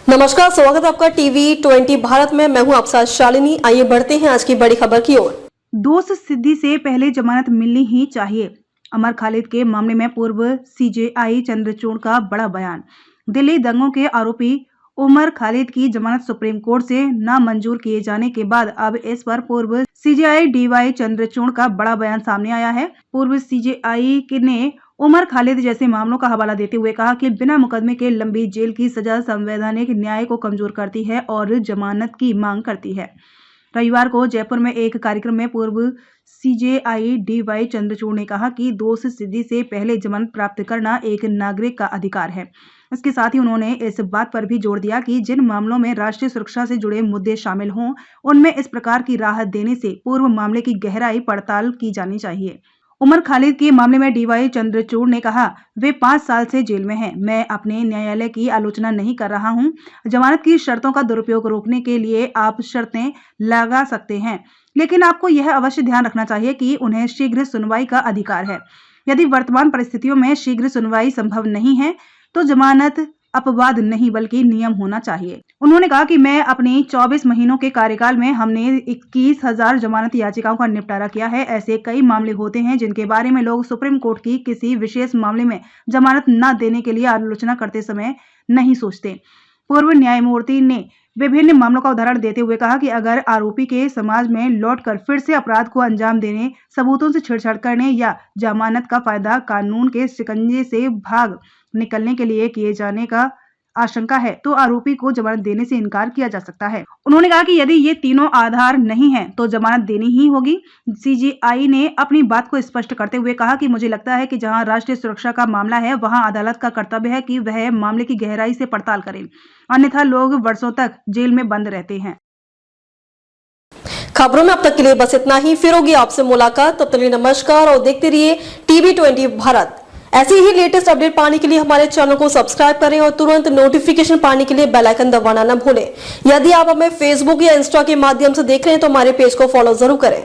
नमस्कार, स्वागत है आपका टीवी20 भारत में। मैं हूं आपके साथ शालिनी। आइए बढ़ते हैं आज की बड़ी खबर की ओर। दोस्त सिद्धि से पहले जमानत मिलनी ही चाहिए। अमर खालिद के मामले में पूर्व सीजेआई चंद्रचूड़ का बड़ा बयान। दिल्ली दंगों के आरोपी उमर खालिद की जमानत सुप्रीम कोर्ट से नामंजूर किए जाने के बाद अब इस पर पूर्व सीजेआई डीवाई चंद्रचूड़ का बड़ा बयान सामने आया है। पूर्व सीजेआई ने उमर खालिद जैसे मामलों का हवाला देते हुए कहा कि बिना मुकदमे के लंबी जेल की सजा संवैधानिक न्याय को कमजोर करती है और जमानत की मांग करती है। रविवार को जयपुर में एक कार्यक्रम में पूर्व सीजेआई डीवाई चंद्रचूड़ ने कहा कि दोष सिद्धि से पहले जमानत प्राप्त करना एक नागरिक का अधिकार है। इसके साथ ही उन्होंने इस बात पर भी जोर दिया कि जिन मामलों में राष्ट्रीय सुरक्षा से जुड़े मुद्दे शामिल हों, उनमें इस प्रकार की राहत देने से पूर्व मामले की गहराई पड़ताल की जानी चाहिए। उमर खालिद के मामले में डीवाई चंद्रचूड़ ने कहा, वे 5 साल से जेल में हैं। मैं अपने न्यायालय की आलोचना नहीं कर रहा हूं। जमानत की शर्तों का दुरुपयोग रोकने के लिए आप शर्तें लगा सकते हैं, लेकिन आपको यह अवश्य ध्यान रखना चाहिए कि उन्हें शीघ्र सुनवाई का अधिकार है। यदि वर्तमान परिस्थितियों में शीघ्र सुनवाई संभव नहीं है, तो जमानत अपवाद नहीं बल्कि नियम होना चाहिए। उन्होंने कहा कि मैं अपनी 24 महीनों के कार्यकाल में हमने 21,000 जमानत याचिकाओं का निपटारा किया है। ऐसे कई मामले होते हैं जिनके बारे में लोग सुप्रीम कोर्ट की किसी विशेष मामले में जमानत न देने के लिए आलोचना करते समय नहीं सोचते। पूर्व न्यायमूर्ति ने विभिन्न मामलों का उदाहरण देते हुए कहा कि अगर आरोपी के समाज में लौटकर फिर से अपराध को अंजाम देने, सबूतों से छेड़छाड़ करने या जमानत का फायदा कानून के शिकंजे से भाग निकलने के लिए किए जाने का आशंका है, तो आरोपी को जमानत देने से इनकार किया जा सकता है। उन्होंने कहा कि यदि ये तीनों आधार नहीं हैं, तो जमानत देनी ही होगी। सीजेआई ने अपनी बात को स्पष्ट करते हुए कहा कि मुझे लगता है कि जहां राष्ट्रीय सुरक्षा का मामला है, वहां अदालत का कर्तव्य है कि वह मामले की गहराई से पड़ताल करे, अन्यथा लोग वर्षों तक जेल में बंद रहते हैं। खबरों में अब तक के लिए बस इतना ही। फिर होगी आपसे मुलाकात, तब तक के लिए नमस्कार और देखते रहिए टीवी20 भारत। ऐसी ही लेटेस्ट अपडेट पाने के लिए हमारे चैनल को सब्सक्राइब करें और तुरंत नोटिफिकेशन पाने के लिए बेल आइकन दबाना न भूलें। यदि आप हमें फेसबुक या इंस्टा के माध्यम से देख रहे हैं तो हमारे पेज को फॉलो जरूर करें।